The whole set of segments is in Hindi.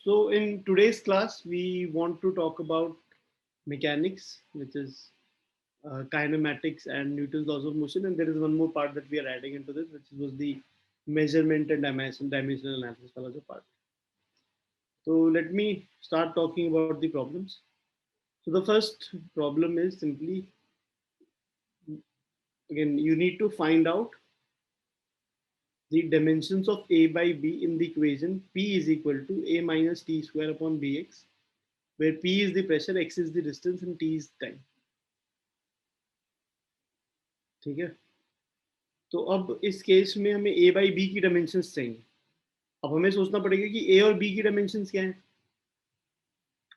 So in today's class, we want to talk about mechanics, which is kinematics and Newton's laws of motion. And there is one more part that we are adding into this, which was the measurement and dimensional analysis wala jo part. So let me start talking about the problems. So the first problem is simply, again, you need to find out the dimensions of A by B in the equation P is equal to A minus T square upon Bx, where P is the pressure, X is the distance, and T is time. ठीक है, तो अब इस केस में हमें A बाई बी की डायमेंशंस चाहिए. अब हमें सोचना पड़ेगा कि A और B की डायमेंशंस क्या है.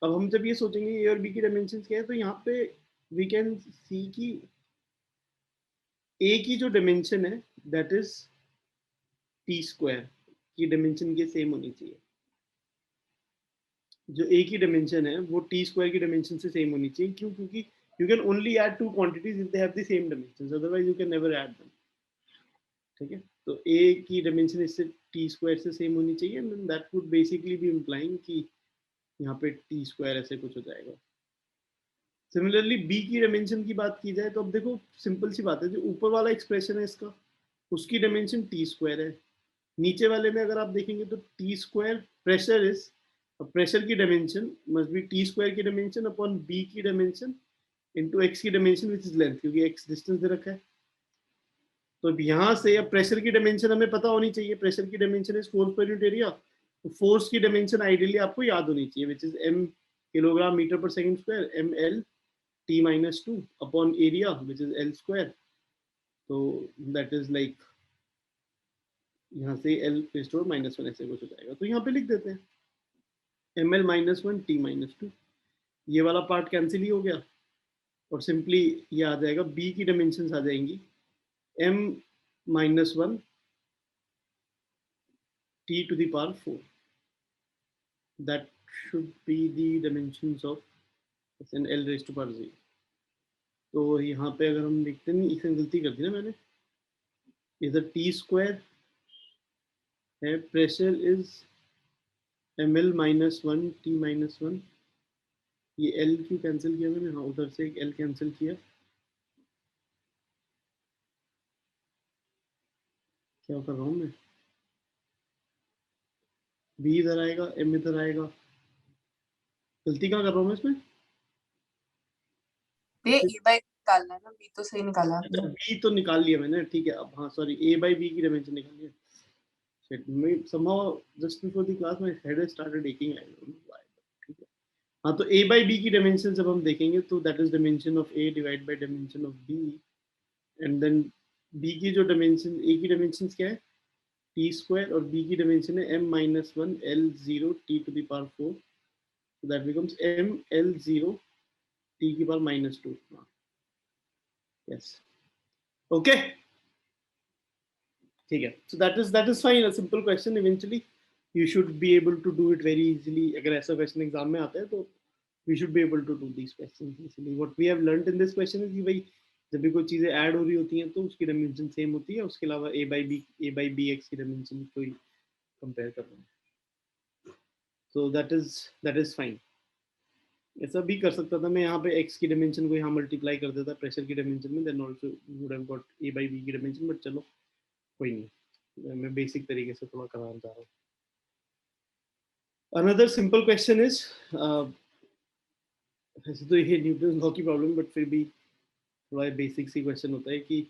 अब हम जब ये सोचेंगे A और B की डायमेंशंस क्या है, तो यहाँ पे वी कैन सी कि A की जो डायमेंशन है दैट इज टी स्क्वायर की डायमेंशन के सेम होनी चाहिए. जो A की डायमेंशन है वो टी स्क्वायर की डायमेंशन से सेम होनी चाहिए. क्यों? क्योंकि you can only add two quantities if they have the same dimensions, otherwise you can never add them. ठीक है, तो A की डायमेंशन इससे टी स्क्वायर से सेम होनी चाहिए, and that would basically be implying कि यहाँ पे टी स्क्वायर ऐसे कुछ हो जाएगा. सिमिलरली B की डायमेंशन की बात की जाए तो अब देखो सिंपल सी बात है, जो ऊपर वाला एक्सप्रेशन है इसका उसकी डायमेंशन टी स्क्वायर है. नीचे वाले में अगर आप देखेंगे तो T square pressure is, pressure की dimension must be T square की डायमेंशन अपॉन B की डायमेंशन इनटू X की डायमेंशन विच इज लेंथ, क्योंकि X डिस्टेंस दे रखा है. तो अब यहाँ से अब प्रेशर की डायमेंशन हमें पता होनी चाहिए. प्रेशर की dimension is force per unit area. तो फोर्स की डायमेंशन आइडियली आपको याद होनी चाहिए, which is m kilogram metre per second square, ml t minus 2 upon area which is l square. तो दैट इज लाइक यहाँ से l स्टोर -1 ऐसे कुछ हो जाएगा. तो यहाँ पे लिख देते हैं ml -1 t -2. ये वाला पार्ट कैंसिल ही हो गया और सिंपली ये आ जाएगा, b की डायमेंशन आ जाएंगी m -1 t to the power 4. That should be the dimensions of an L raised to power 0. तो यहाँ पे अगर हम लिखते नहीं, इसमें गलती कर दी ना मैंने, इधर टी स्क्वायर है, प्रेशर इज ml -1 t -1. ये L क्यों कैंसिल किया मैंने? हाँ, उधर से एक L कैंसिल किया. क्या कर रहा हूँ मैं? B इधर आएगा, M इधर आएगा. गलती क्या कर रहा हूँ मैं इसमें? ये ए बाई निकालना है ना, बी तो सही निकाला आपने. बी तो निकाल लिया मैंने, ठीक है. अब हाँ सॉरी, A बाई बी की डायमेंशन निकाल लिया. Shit, somehow just before the class my head has started aching. I don't know why. ठीक है. हाँ, तो A बाई बी की डायमेंशन जब हम देखेंगे तो that is dimension of A divide by dimension of B, and then B की जो डायमेंशन, A की डायमेंशन क्या है टी स्क्वायर और B की डायमेंशन है m -1 L0 t to the power 4. So that becomes m L0 t की पावर -2. Yes. Okay. ठीक है. So that is fine. A simple question. Eventually you should be able to do it very easily. अगर ऐसा question एग्जाम में आता है तो we should be able to do these questions easily. What we have learned in this question is कि भाई जब भी कोई चीजें ऐड हो रही होती हैं तो उसकी डायमेंशन सेम होती है. उसके अलावा a by bx की डायमेंशन कोई कंपेयर कर रहे हैं. So that is fine. ऐसा भी कर सकता था मैं, यहाँ पे x की डायमेंशन को यहाँ मल्टीप्लाई कर देता प्रेशर की डायमेंशन में, then also would have got a by b की डायमेंशन. बट चलो कोई नहीं, मैं बेसिक तरीके से थोड़ा कराना चाह रहा हूँ. अनदर सिंपल क्वेश्चन इज, वैसे तो ये न्यूटन लॉ की प्रॉब्लम, बट फिर भी थोड़ा बेसिक सी क्वेश्चन होता है कि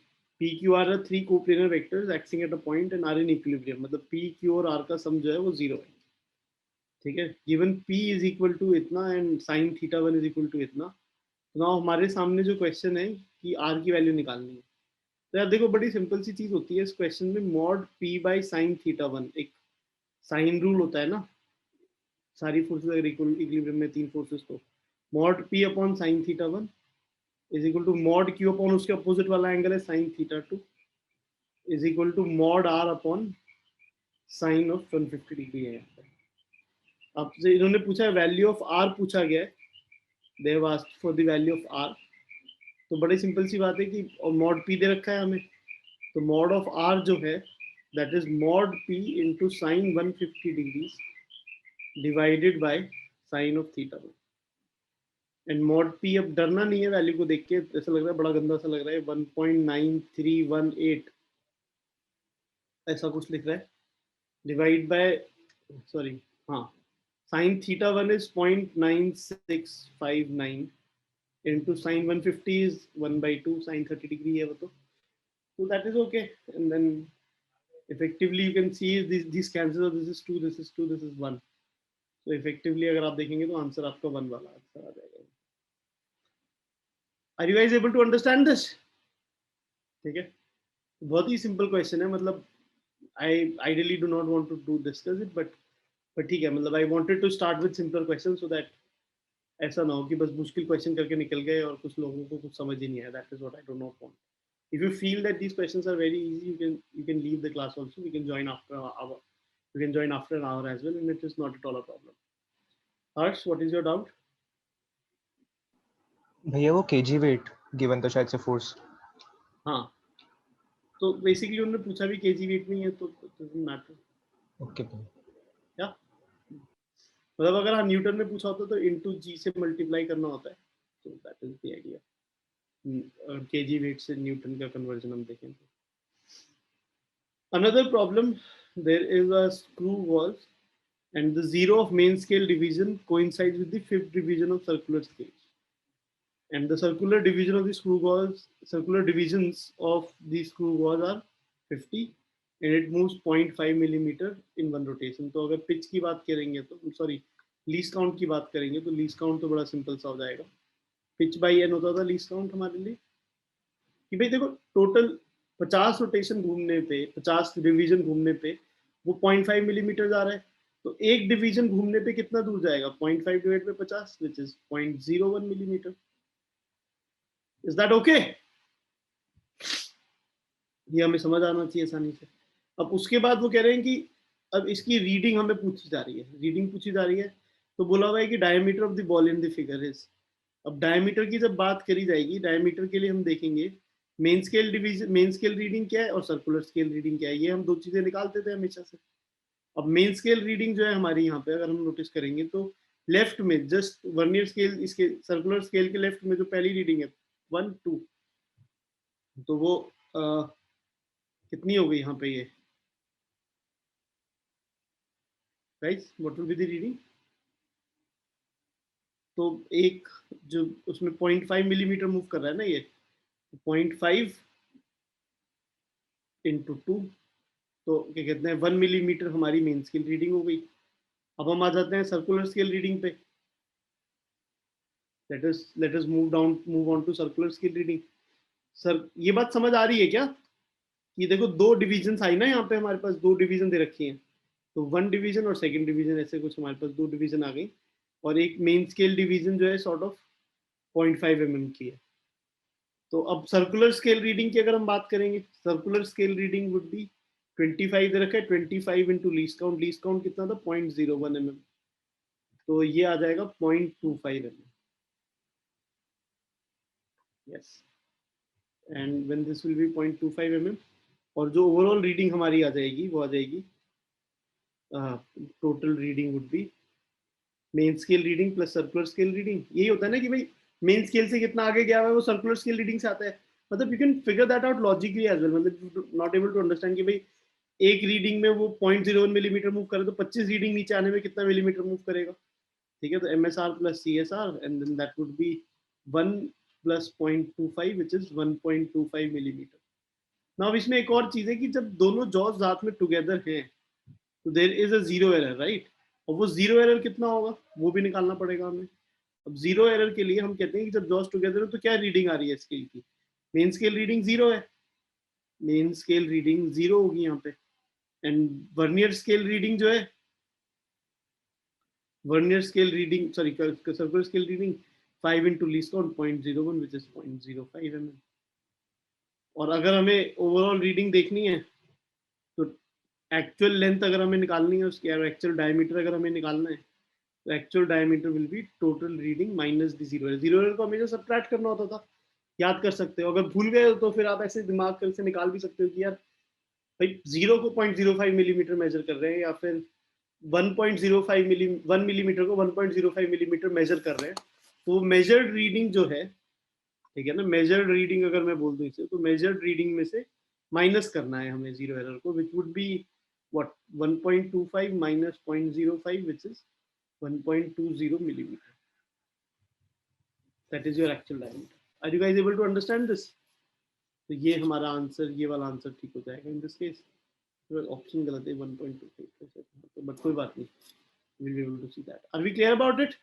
P Q R are 3 coplanar vectors acting at a point and are in equilibrium. मतलब पी क्यू और आर का सम जो है वो 0 है. ठीक है, given P is equal to इतना and sine theta 1 is equal to इतना. तो नाउ हमारे सामने जो क्वेश्चन है कि आर की वैल्यू निकालनी है. तो यार देखो बड़ी सिंपल सी चीज होती है इस क्वेश्चन में. Mod P by sine theta 1, एक साइन रूल होता है ना, सारी फोर्सेस अगर इक्विलिब्रियम में 3 फोर्सेस, तो mod P upon sine theta 1 is equal to mod Q upon उसके अपोजिट वाला एंगल है sine theta 2 is equal to mod R upon sine of 150 degree है. आपसे इन्होंने पूछा है वैल्यू ऑफ आर, पूछा गया है, they have asked for the value of R. तो बड़ी सिंपल सी बात है कि मॉड पी दे रखा है हमें, तो मॉड ऑफ आर जो है that is mod P into sine 150 degrees divided by sine of theta 1। And mod P, अब डरना नहीं है वैल्यू को देख के, ऐसा लग रहा है बड़ा गंदा सा लग रहा है, 1.9318 ऐसा कुछ लिख रहा है, डिवाइड बाय, सॉरी हाँ, sign theta 1 is 0.9659 into sin 150 is 1/2, sin 30 degree है वो तो that is okay. And then effectively you can see these cancel, this is 2, this is 2, this is 1. So effectively अगर आप देखेंगे तो आंसर आपका 1 वाला आंसर आ जाएगा। Are you guys able to understand this? ठीक है, बहुत ही सिंपल क्वेश्चन है, मतलब I ideally do not want to discuss it, but ठीक है, मतलब I wanted to start with simpler questions so that ऐसा ना हो कि बस मुश्किल क्वेश्चन करके निकल गए और कुछ लोगों को कुछ समझ ही नहीं आया। That is what I do not want. If you feel that these questions are very easy, you can leave the class also. We can join after an hour. You can join after an hour as well, and it is not at all a problem. Harsh, what is your doubt? भैया वो kg weight given तो शायद से force। हाँ, तो basically उन्होंने पूछा भी kg weight नहीं है तो doesn't matter. Okay. क्या? मतलब अगर हाँ न्यूटन में पूछा होता तो into g से मल्टीप्लाई करना होता है, तो that is the idea. kg weight से न्यूटन का कन्वर्जन हम देखें तो another problem, there is a screw valve and the zero of main scale division coincides with the fifth division of circular scale, and the circular division of the screw gauge, circular divisions of the screw gauge are 50 and it moves 0.5 millimeter in one rotation. तो अगर पिच की बात करेंगे तो सॉरी लीस्ट काउंट की बात करेंगे तो लीस्ट काउंट तो बड़ा सिंपल सा हो जाएगा, पिच बाई एन होता था लीस्ट काउंट हमारे लिए, कि भाई देखो टोटल 50 रोटेशन घूमने पे, 50 डिवीजन घूमने पे वो 0.5 मिलीमीटर जा रहा है, तो एक डिवीजन घूमने पे कितना दूर जाएगा, 0.5 divide by 50 which is 0.01 millimetre. Is that okay? ये हमें समझ आना चाहिए आसानी से। अब उसके बाद वो कह रहे हैं कि अब इसकी रीडिंग हमें पूछी जा रही है, रीडिंग पूछी जा रही है, तो बोला हुआ है कि diameter of the ball in the figure is. अब डायमीटर की जब बात करी जाएगी, डायमीटर के लिए हम देखेंगे main scale division, main scale reading क्या है और सर्कुलर स्केल रीडिंग क्या है, ये हम दो चीजें निकालते थे हमेशा से। अब मेन स्केल रीडिंग जो है हमारी यहाँ पे अगर हम नोटिस करेंगे तो लेफ्ट में जस्ट वर्नियर स्केल, इसके सर्कुलर स्केल के लेफ्ट में जो पहली रीडिंग है 1 2, तो वो कितनी हो गई यहाँ पे ये guys, what will be the reading? तो एक जो उसमें 0.5 मिलीमीटर मूव कर रहा है ना, ये 0.5 इंटू 2, तो क्या कहते हैं 1 मिलीमीटर हमारी मेन स्केल रीडिंग हो गई। अब हम आ जाते हैं सर्कुलर स्केल रीडिंग पे, let us move on to circular scale reading. Sir ये बात समझ आ रही है क्या कि देखो दो डिवीजन आई ना यहाँ पे, हमारे पास दो डिवीजन दे रखी हैं, तो 1 डिवीजन और सेकंड डिवीजन, ऐसे कुछ हमारे पास दो डिवीजन आ गई, और एक मेन स्केल डिवीजन जो है सॉर्ट ऑफ 0.5 mm की है। तो अब सर्कुलर स्केल रीडिंग की अगर हम बात करेंगे, circular scale reading would be 25 दे रखा है, 25 इंटू लीस्ट काउंट कितना था 0.01 mm, तो ये आ जाएगा 0.25 mm। Yes, and when this will be 0.25 mm, और जो ओवरऑल रीडिंग हमारी आ जाएगी वो आ जाएगी total reading would be main scale reading plus circular scale reading. यही होता है ना कि भाई मेन स्केल से कितना आगे गया हुआ है वो सर्कुलर स्केल रीडिंग से आता है, मतलब you can figure that out logically as well, मतलब नॉट एबल टू अंडरस्टैंड कि भाई एक रीडिंग में वो 0.01 मिलीमीटर मूव करे तो 25 रीडिंग नीचे आने में कितना मिलीमीटर मूव करेगा, ठीक है। तो MSR plus CSR and then that would be 1 plus 0.25 which is 1.25 millimetre. Now इसमें एक और चीज है कि जब दोनों जॉज साथ में टुगेदर हैं तो there is a zero error, right, और वो जीरो एरर कितना होगा वो भी निकालना पड़ेगा हमें। अब जीरो एरर के लिए हम कहते हैं कि जब जॉज टुगेदर है तो क्या रीडिंग आ रही है स्केल की, मेन स्केल रीडिंग 0 है, मेन स्केल रीडिंग 0 होगी यहाँ पे, एंड वर्नियर स्केल रीडिंग जो है, vernier scale reading sorry circular scale reading 5 into least count 0.01 which is 0.05 mm। और अगर हमें ओवरऑल रीडिंग देखनी है तो एक्चुअल लेंथ अगर हमें निकालनी है उसकी, एक्चुअल डायमीटर अगर हमें निकालना है तो actual diameter will be total reading minus the zero error. Zero error को हमेशा सबट्रैक्ट करना होता था, याद कर सकते हो, अगर भूल गए तो फिर आप ऐसे दिमाग कर से निकाल भी सकते हो कि यार भाई जीरो को 0.05 मिलीमीटर मेजर कर रहे हैं या फिर 1 मिलीमीटर को 1.05 मिलीमीटर मेजर कर रहे हैं, तो मेजर्ड रीडिंग जो है, ठीक है ना, मेजर्ड रीडिंग अगर मैं बोल दूं इसे, तो मेजर्ड रीडिंग में से माइनस करना है हमें जीरो एरर को, which would be what 1.25 minus 0.05 which is 1.20 millimeter. That is your actual diameter. Are you guys able to understand this? तो ये हमारा आंसर, ये वाला आंसर ठीक हो जाएगा इन दिस केस. ऑप्शन गलत है 1.25, तो बट कोई बात नहीं, we'll be able to see that. Are we clear about it?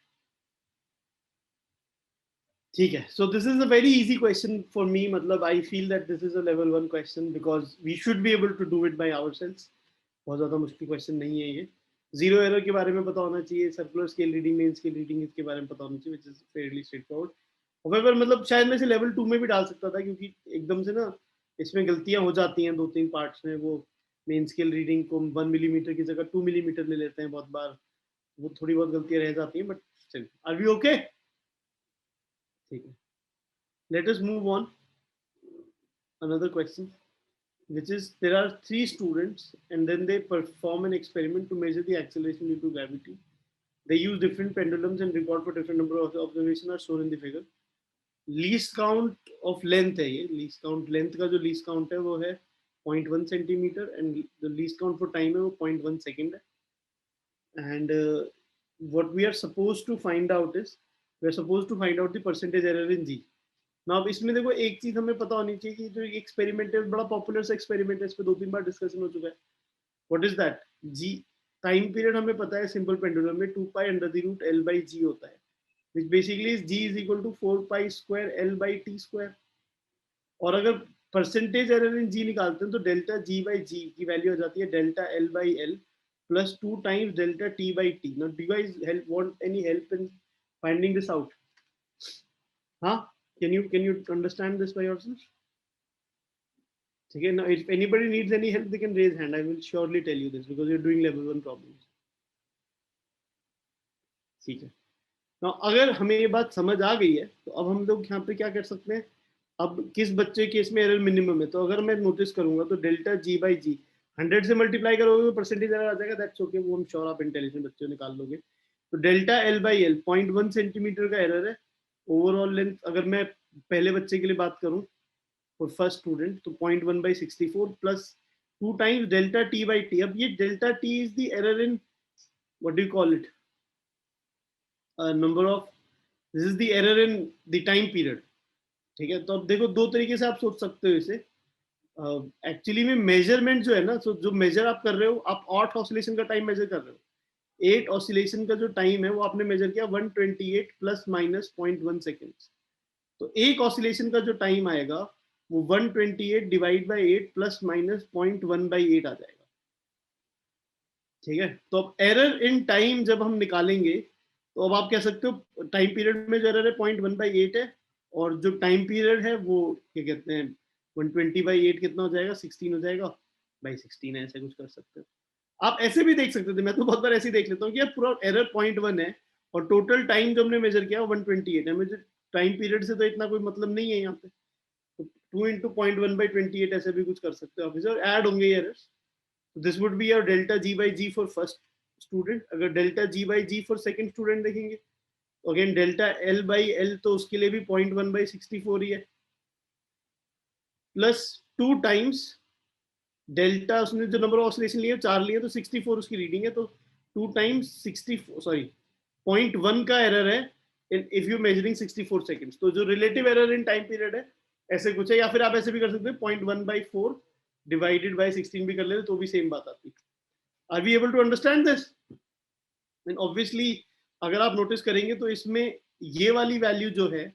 ठीक है. So this is a very easy question for me. मतलब I feel that this is a level 1 question because we should be able to do it by ourselves. बहुत ज़्यादा मुश्किल क्वेश्चन नहीं है ये. जीरो एरर के बारे में पता होना चाहिए, circular scale reading, main scale reading, इसके बारे में पता होना चाहिए, which is fairly straightforward. However, मतलब शायद मैं इसे लेवल 2 में भी डाल सकता था, क्योंकि एकदम से ना इसमें गलतियां हो जाती हैं 2-3 पार्ट्स में. वो मेन स्केल रीडिंग को 1 मिलीमीटर की जगह 2 मिलीमीटर ले लेते हैं बहुत बार, वो थोड़ी बहुत गलतियां रह जाती हैं, but still are we okay? ठीक है. Let us move on. Another question, which is there are 3 students and then they perform an experiment to measure the acceleration due to gravity. They use different pendulums and record for different number of observations are shown in the figure. Least count of length है ये, least count length का जो least count है वो है 0.1 centimeter and the least count for time है वो 0.1 second है. And what we are supposed to find out is we are supposed to find out the percentage error in G. Now अब इसमें देखो एक चीज हमें पता होनी चाहिए कि जो एक्सपेरिमेंट है, बड़ा पॉपुलर सा एक्सपेरिमेंट है, इस पे 2-3 बार डिस्कशन हो चुका है. What is that? जी टाइम पीरियड हमें पता है, सिंपल पेंडुलम में 2 pi under the root L by G होता है, which basically is G is equal to 4 pi square L by T square. और अगर परसेंटेज एरर इन G निकालते हैं तो डेल्टा G by G की वैल्यू हो जाती है delta L by L plus 2 times delta T by T. Now do you guys want any help in finding this out? Huh? Can you understand this by yourself? Okay, now if anybody needs any help, they can raise hand. I will surely tell you this because you're doing level 1 problems. ठीक है. Now अगर हमें ये बात समझ आ गई है तो अब हम लोग यहाँ पे क्या कर सकते हैं, अब किस बच्चे केस में एरर मिनिमम है, तो अगर मैं नोटिस करूंगा तो डेल्टा G by G 100 से मल्टीप्लाई करोगे तो परसेंटेज एरर आ जाएगा. दैट्स ओके, वो हम श्योर आप इंटेलिजेंट बच्चे निकाल लोगे. तो delta L by L 0.1 centimetre का एरर है. ओवरऑल लेंथ अगर मैं पहले बच्चे के लिए बात करूं फॉर फर्स्ट स्टूडेंट तो 0.1 by 64 plus 2 times delta T by T. अब ये delta T is the error in what do you call it, number of, this is the error in the time period. ठीक है. तो अब देखो दो तरीके से आप सोच सकते हो इसे. एक्चुअली में मेजरमेंट जो है ना, तो जो मेजर आप कर रहे हो, आप 8 ऑसिलेशन का टाइम मेजर कर रहे हो. 8 ऑसिलेशन का जो टाइम है वो आपने मेजर किया 128 प्लस माइनस 0.1 सेकेंड्स. तो एक ऑसिलेशन का जो टाइम आएगा वो 128 divide by 8 plus minus 0.1 by 8 आ जाएगा. ठीक है. तो अब एरर इन टाइम जब हम निकालेंगे तो अब आप कह सकते हो टाइम पीरियड में जो एरर है 0.1 बाई 8 है, और जो टाइम पीरियड है वो क्या कहते हैं 120 बाई 8 कितना हो जाएगा, 16 हो जाएगा बाई 16 है. ऐसे कुछ कर सकते हो. आप ऐसे भी देख सकते थे, मैं तो बहुत बार ऐसे ही देख लेता हूँ कि यार पूरा एरर 0.1 है और टोटल टाइम जो हमने मेजर किया 128 है. मुझे टाइम पीरियड से तो इतना कोई मतलब नहीं है यहाँ पे, तो 2 into 0.1 by 28 ऐसे भी कुछ कर सकते हो ऑफिसर. ऐड होंगे errors. This would be your delta G by G for first student. अगर delta G by G for second student देखेंगे तो again delta L by L तो उसके लिए भी 0.1 by 64 ही है, प्लस 2 times डेल्टा, उसने जो नंबर ऑफ ऑसिलेशन लिए 4 लिए तो 64 उसकी रीडिंग है, तो 2 times 64 सॉरी 0.1 का एरर है इफ यू मेजरिंग 64 सेकंड्स. तो जो relative error in time period है ऐसे कुछ है, या फिर आप ऐसे भी कर सकते हैं 0.1 by 4 डिवाइडेड बाय 16 भी कर लेते तो भी सेम बात आती. Are we able to understand this? And obviously अगर आप नोटिस करेंगे तो इसमें ये वाली वैल्यू जो है,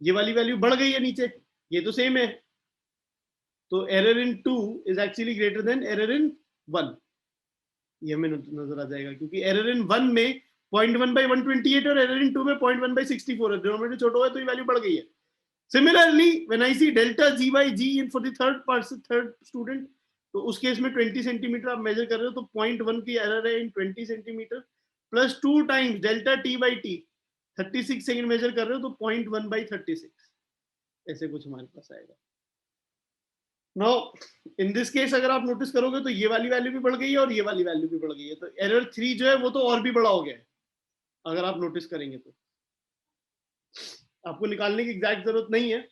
ये वाली वैल्यू बढ़ गई है नीचे, ये तो सेम है. तो error in 2 is actually greater than error in 1. ये हमें नजर आ जाएगा क्योंकि एरर इन 1 में 0.1 by 128 और एरर इन 2 में 0.1 by 64 है. डिनोमिनेटर छोटा है तो ये वैल्यू बढ़ गई है. Similarly, when I see delta G by G in for the third student, तो उस केस में 20 सेंटीमीटर आप मेजर कर रहे हो तो 0.1 की एरर है in 20 centimetre plus 2 times delta T by T 36 second measure कर रहे हो तो 0.1 by 36 ऐसे कुछ हमारे पास आएगा. नाउ इन दिस केस अगर आप नोटिस करोगे तो ये वाली वैल्यू भी बढ़ गई है और ये वाली वैल्यू भी बढ़ गई है, तो एरर 3 जो है वो तो और भी बड़ा हो गया है अगर आप नोटिस करेंगे तो। आपको निकालने की एग्जैक्ट जरूरत नहीं है,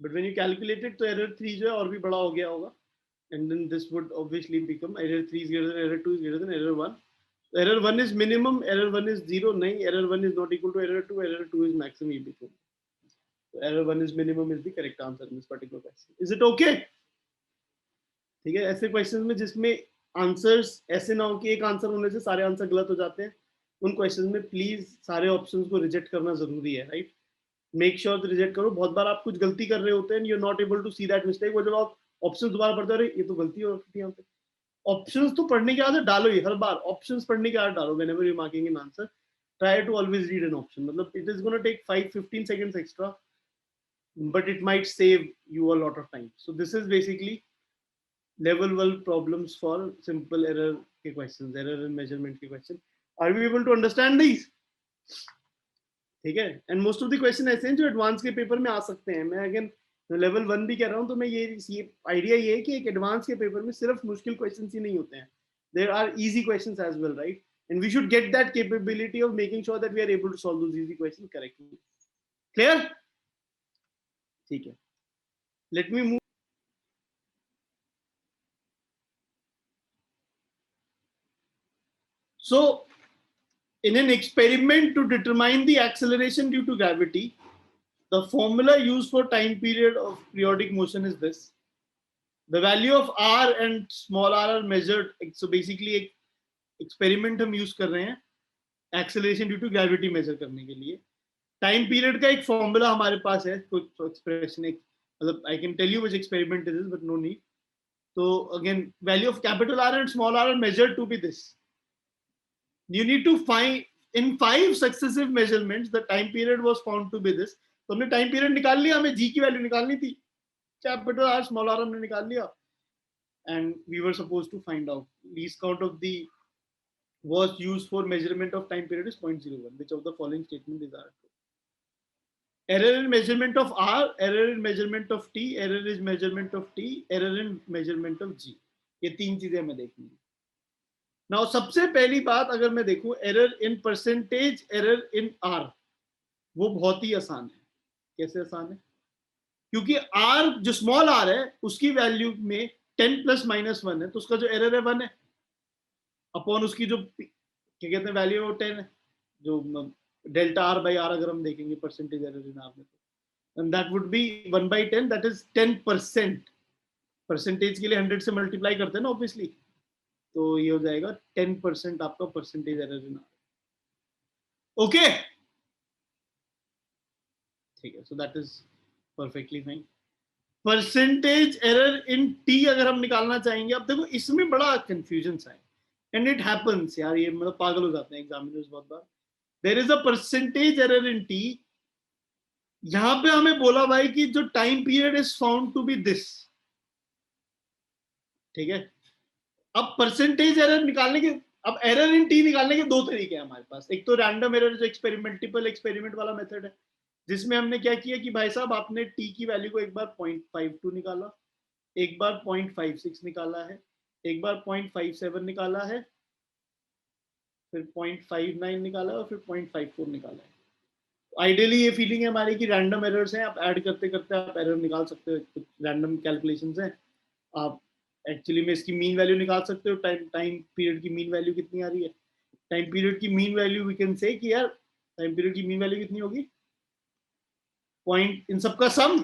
बट व्हेन यू कैलकुलेटेड तो एरर 3 जो है और भी बड़ा हो गया होगा, and then this would obviously become error 3 is greater than error 2 is greater than error 1. Error 1 is minimum, error 1 is 0, nahi, error 1 is not equal to error 2, error 2 is maximum equal. So error 1 is minimum is the correct answer in this particular question. Is it okay? ठीक है, ऐसे क्वेश्चंस में जिसमें आंसर्स ऐसे ना हो कि एक आंसर होने से सारे आंसर गलत हो जाते हैं, उन क्वेश्चंस में प्लीज सारे ऑप्शंस को रिजेक्ट करना जरूरी है, राइट? मेक श्योर रिजेक्ट करो। बहुत बार आप कुछ गलती कर रहे होते हैं, you are not able to see that mistake, वो जब आप ऑप्शन दोबारा पढ़ते हो, ये तो गलती हो रही है यहाँ पे। ऑप्शंस तो पढ़ने की आदत डालो ही, हर बार ऑप्शंस पढ़ने की आदत डालो। Whenever you marking an answer, try to always read an option. मतलब it is gonna take 5-15 seconds extra, but it might save you a lot of time. So this is basically level 1 problems for simple error के questions, error and measurement के question. Are we able to understand these? ठीक है, and most of the question ऐसे हैं जो एडवांस के पेपर में आ सकते हैं। मैं अगेन लेवल 1 भी कह रहा हूँ, तो मैं ये आइडिया ये है कि एक एडवांस के पेपर में सिर्फ मुश्किल क्वेश्चंस ही नहीं होते हैं, there are easy questions as well, right? And we should get that capability of making sure that we are able to solve those easy questions correctly. Clear? ठीक है, let me move. So in an experiment to determine the acceleration due to gravity, the formula used for time period of periodic motion is this. The value of r and small r are measured. So basically एक experiment हम use कर रहे हैं acceleration due to gravity measure करने के लिए। time period का एक formula हमारे पास है, कुछ expression एक, मतलब I can tell you which experiment it is, but no need. So again, value of capital R and small r are measured to be this. You need to find in 5 successive measurements the time period was found to be this. तो हमने time period निकाल लिया, हमें g की वैल्यू निकालनी थी, capital R small r हमने निकाल लिया, and we were supposed to find out least count of the was used for measurement of time period is 0.01. Which of the following statement is R? Error in measurement of R, error in measurement of T, error in measurement of T, error in measurement of G. ये तीन चीजें हमें देखनी है। Now सबसे पहली बात अगर मैं देखूं error in percentage, error in R, वो बहुत ही आसान है। कैसे आसान है? क्योंकि R जो स्मॉल r है उसकी वैल्यू में 10 + -1 है, तो उसका जो एरर है 1 है, अपॉन उसकी जो क्या कहते हैं वैल्यू है वो 10 है, जो डेल्टा r बाई r अगर हम देखेंगे परसेंटेज एरर इन r में, तो and that would B 1/10, that is 10%। Percentage के लिए 100 से मल्टीप्लाई करते हैं ना ऑब्वियसली, तो ये हो जाएगा 10% आपका परसेंटेज एरर इन r। ओके, ठीक है, सो that is perfectly fine. Percentage error in T अगर हम निकालना चाहेंगे, अब देखो इसमें बड़ा कंफ्यूजन सा है, एंड इट हैपेंस यार, ये मतलब पागल हो जाते हैं एग्जामिनर्स बहुत बार। There is a percentage error in T, यहां पे हमें बोला भाई कि जो time period is found to be this, ठीक है। अब परसेंटेज एरर निकालने के, अब एरर इन टी निकालने के दो तरीके हैं हमारे पास। एक तो रैंडम एरर जो एक्सपेरिमेंटिबल एक्सपेरिमेंट वाला मेथड है, जिसमें हमने क्या किया कि भाई साहब आपने टी की वैल्यू को एक बार 0.52 निकाला, एक बार 0.56 निकाला है, एक बार 0.57 निकाला है, फिर 0.59 निकाला है और फिर 0.54 निकाला है। आइडियली ये फीलिंग है हमारी कि रैंडम एरर्स हैं, आप ऐड करते करते आप एरर निकाल सकते हो, कुछ रैंडम कैलकुलेशंस हैं, आप एक्चुअली में इसकी मीन वैल्यू निकाल सकते हो। टाइम पीरियड की मीन वैल्यू कितनी आ रही है, टाइम पीरियड की mean value we can say कि यार टाइम पीरियड की मीन वैल्यू कितनी होगी, पॉइंट इन सबका सम,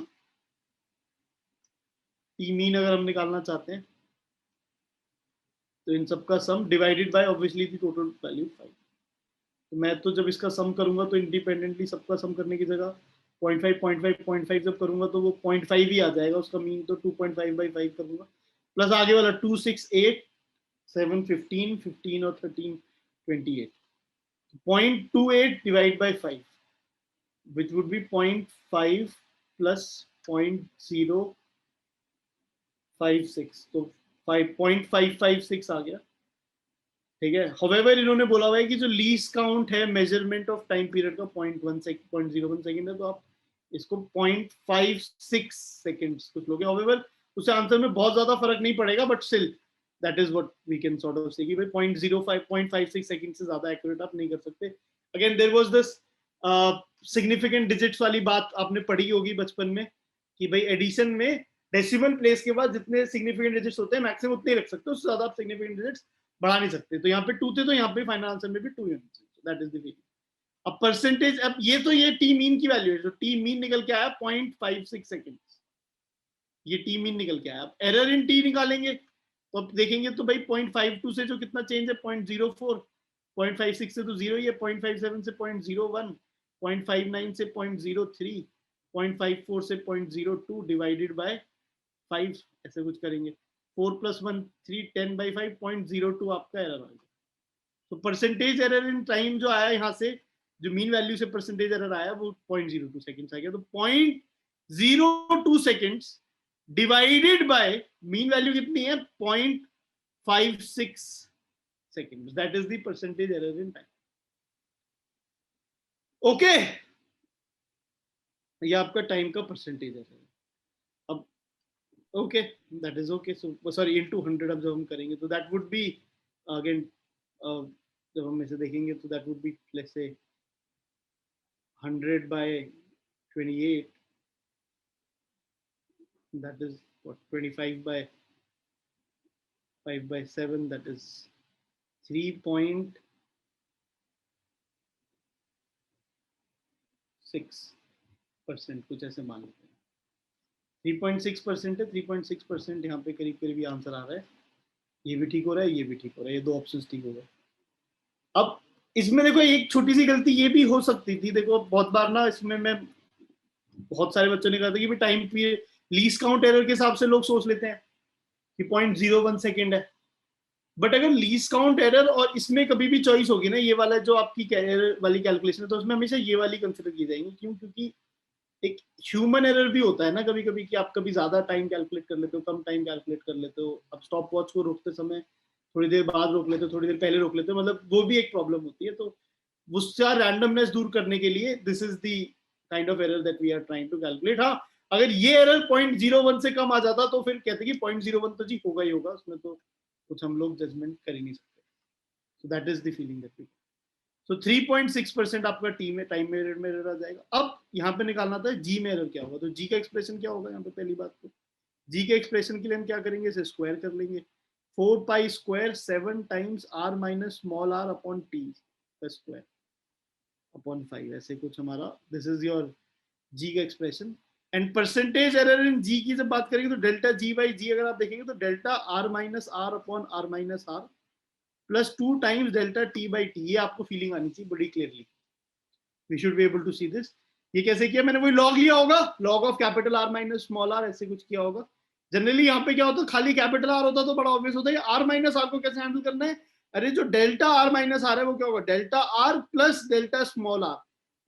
टी मीन अगर हम निकालना चाहते हैं तो इन सबका सम divided by obviously the total value 5। तो मैं तो जब इसका सम करूंगा तो इंडिपेंडेंटली सबका सम करने की जगह 0.5 जब करूंगा तो वो 0.5 ही आ जाएगा उसका मीन, तो 2.5/5 करूंगा, प्लस आगे वाला 2, 6, 8, 7, 15, 15 और 13, 28, 0.28 divide by 5 which would be 0.5 plus 0.056, तो 5.556 आ गया, ठीक है। However इन्होंने बोला हुआ है कि जो लीस्ट काउंट है मेजरमेंट ऑफ टाइम पीरियड का 0.01 सेकंड है, तो आप इसको 0.56 सेकंड्स कुछ लोगे। However उससे आंसर में बहुत ज्यादा फर्क नहीं पड़ेगा, but still that is what we can sort of say कि भाई 0.56 सेकंड से ज्यादा एक्यूरेट आप नहीं कर सकते. Again there was this significant digits वाली बात आपने पढ़ी होगी बचपन में कि भाई एडिशन में डेसिमल प्लेस के बाद जितने सिग्निफिकेंट डिजिट्स होते हैं मैक्सिमम उतने ही रख सकते हो, उससे ज्यादा आप सिग्निफिकेंट डिजिट्स बढ़ा नहीं सकते. तो यहाँ पे 2 थे, तो यहाँ पे फाइनल आंसर में भी 2 units. That is the feeling. अब परसेंटेज, अब ये टी मीन की वैल्यू है. तो टी मीन निकल के आया 0.56 सेकंड. ये टी मीन निकल के आया. अब एरर इन टी निकालेंगे तो अब देखेंगे तो भाई 0.52 से जो कितना चेंज है 0.04, 0.56 से तो 0 ही है, 0.57 से 0.01, 0.59 से 0.03, 0.54 से 0.02 डिवाइडेड बाय 5 ऐसे कुछ करेंगे. 4 + 1 3, 10/5 0.02 आपका एरर आ गया. तो परसेंटेज एरर इन टाइम जो आया यहाँ से, जो मीन वैल्यू से परसेंटेज एरर आया वो 0.02 सेकंड्स आ गया. तो 0.02 seconds divided by mean value कितनी है 0.56 seconds. That is the percentage error in time. Okay, ये आपका टाइम का परसेंटेज एरर है. अब okay, that is okay. So sorry into 100 अब जब हम करेंगे तो दैट वुड बी अगेन, जब हम इसे देखेंगे तो that would B let's say 100/28, that is what 25/5/7, that is 3.6% कुछ ऐसे मान लेते हैं. 3.6% है. 3.6% यहाँ पे करीब करीब आंसर आ रहा है. ये भी ठीक हो रहा है, ये भी ठीक हो रहा है, ये 2 ऑप्शंस ठीक हो गए. अब इसमें देखो एक छोटी सी गलती ये भी हो सकती थी. देखो बहुत बार ना इसमें मैं बहुत सारे बच्चों ने कहा था कि time period least count error के हिसाब से लोग सोच लेते हैं कि 0.01 सेकेंड है. बट अगर लीस्ट काउंट एरर और इसमें कभी भी चॉइस होगी ना, ये वाला जो आपकी एरर वाली कैलकुलेशन है, तो उसमें हमेशा ये वाली कंसिडर की जाएंगी. क्यों? क्योंकि एक ह्यूमन एरर भी होता है ना कभी कभी कि आप कभी ज्यादा टाइम कैलकुलेट कर लेते हो, कम टाइम कैलकुलेट कर लेते हो. अब स्टॉप वॉच को रोकते समय थोड़ी देर बाद रोक लेते हो, थोड़ी देर पहले रोक लेते हो, मतलब वो भी एक प्रॉब्लम होती है. तो उसका रैंडमनेस दूर करने के लिए this is the kind of error that we are trying to calculate. हाँ, अगर ये एरर 0.01 से कम आ जाता तो फिर कहते कि 0.01 तो जी होगा ही होगा, उसमें तो कुछ हम लोग जजमेंट कर ही नहीं सकते. So that is the feeling that we. So 3.6% आपका टी में टाइम में एरर आ जाएगा. अब यहाँ पे निकालना था जी में एरर क्या होगा. तो जी का एक्सप्रेशन क्या होगा यहाँ पे पहली बात. तो जी के एक्सप्रेशन के लिए हम क्या करेंगे, इसे स्क्वायर कर लेंगे. 4π² 7 times r minus small r upon t square upon 5, ऐसे कुछ हमारा दिस इज योर जी का expression. And percentage error in G की जब बात करेंगे तो डेल्टा जी बाई जी अगर आप देखेंगे तो delta r minus R upon r minus R plus 2 times delta t by T. ये आपको फीलिंग आनी चाहिए बड़ी clearly. We should be able to see this. ये कैसे किया मैंने, वही लॉग लिया होगा, log of capital R minus small r, ऐसे कुछ किया होगा. जनरली यहाँ पे क्या होता है, खाली कैपिटल R होता तो बड़ा ऑब्वियस होता है. R माइनस आर को कैसे हैंडल करना है. अरे जो डेल्टा R माइनस आर है वो क्या होगा, delta R plus delta small r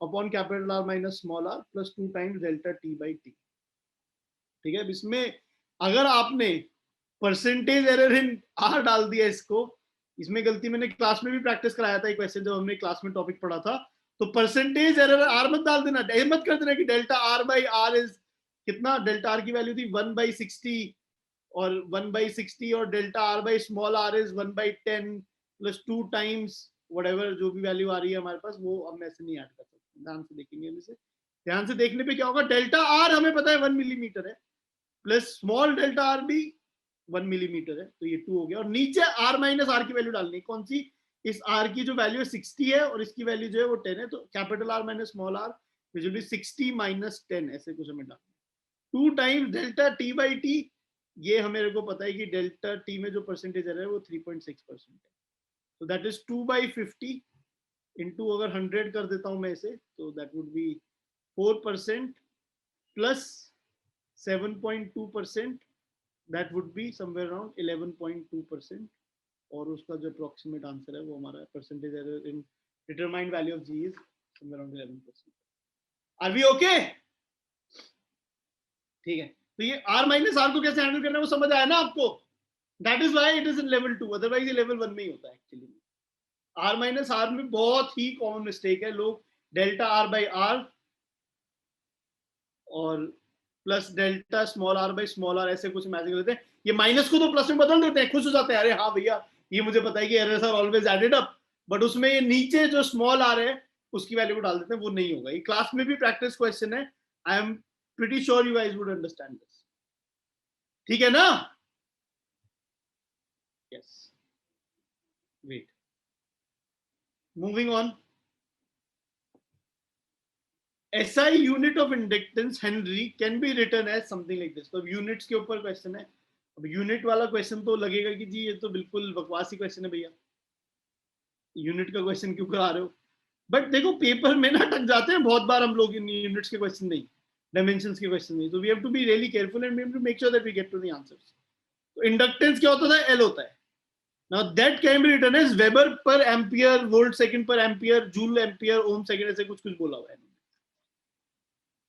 upon capital R minus small r plus 2 times delta t by T. ठीक है. इसमें अगर आपने परसेंटेज एरर इन R डाल दिया इसको, इसमें गलती मैंने क्लास में भी प्रैक्टिस कराया था एक क्वेश्चन जब हमने क्लास में टॉपिक पढ़ा था. तो परसेंटेज एरर आर मत डाल देना, मत कर देना कि delta R by R is कितना. डेल्टा आर की वैल्यू थी 1/60 और 1/60 और delta R by small R is 1/10 plus 2 times whatever जो भी वैल्यू आ रही है हमारे पास, वो अब मैं ऐसे नहीं ऐड कर सकता. ध्यान से देखेंगे, ध्यान से देखने पे क्या होगा, डेल्टा आर हमें पता है 1 मिलीमीटर है प्लस स्मॉल डेल्टा आर भी 1 मिलीमीटर है, तो ये 2 हो गया. और नीचे आर माइनस आर की वैल्यू डालनी है. कौन सी, इस आर की जो वैल्यू है 60 है और इसकी वैल्यू जो है वो 10 है. तो capital R minus small R which will be 60 minus 10, ऐसे कुछ हमें डालना है. 2 times delta T by T, ये हमें को पता है कि डेल्टा टी में जो परसेंटेज है वो 3.6% है. तो दैट इज 2/50 इंटू अगर 100 कर देता हूं मैं इसे, तो that would B 4% plus 7.2%, that would be somewhere around 11.2%. और उसका जो अप्रोक्सीमेट आंसर है वो हमारा percentage error in determined value of G is somewhere around 11%. Are we okay? ठीक है. तो ये r माइनस आर को कैसे हैंडल करना है वो समझ आया ना आपको. That is why it is in level 2, otherwise ये लेवल 1 में ही होता है एक्चुअली. r माइनस आर में बहुत ही कॉमन मिस्टेक है, लोग डेल्टा r बाई आर और plus delta small R by small R, ऐसे कुछ मैजिक लेते हैं। ये माइनस को तो प्लस में बदल देते हैं, खुश हो जाते हैं, अरे हाँ भैया ये मुझे पता है कि errors are always added up, but उसमें ये नीचे जो स्मॉल आर है उसकी वैल्यू को डाल देते हैं, वो नहीं होगा। ये क्लास में भी प्रैक्टिस क्वेश्चन है, I am pretty sure you guys would understand this, ठीक है ना? Yes, wait, moving on. SI unit of inductance henry can be written as something like this. तो यूनिट्स के ऊपर क्वेश्चन है। अब यूनिट वाला क्वेश्चन तो लगेगा कि जी ये तो बिल्कुल बकवासी क्वेश्चन है भैया, यूनिट का क्वेश्चन क्यों करा रहे हो? बट देखो पेपर में ना अटक जाते हैं बहुत बार हम लोग इन यूनिट्स के क्वेश्चन नहीं, डायमेंशंस के क्वेश्चन नहीं, तो we have to be really careful and we have to make sure that we get to the answers. तो इंडक्टेंस क्या होता है? एल होता है। Now that can be written as weber per ampere, volt second per ampere, joule ampere, ohm second, ऐसे कुछ कुछ बोला हुआ है।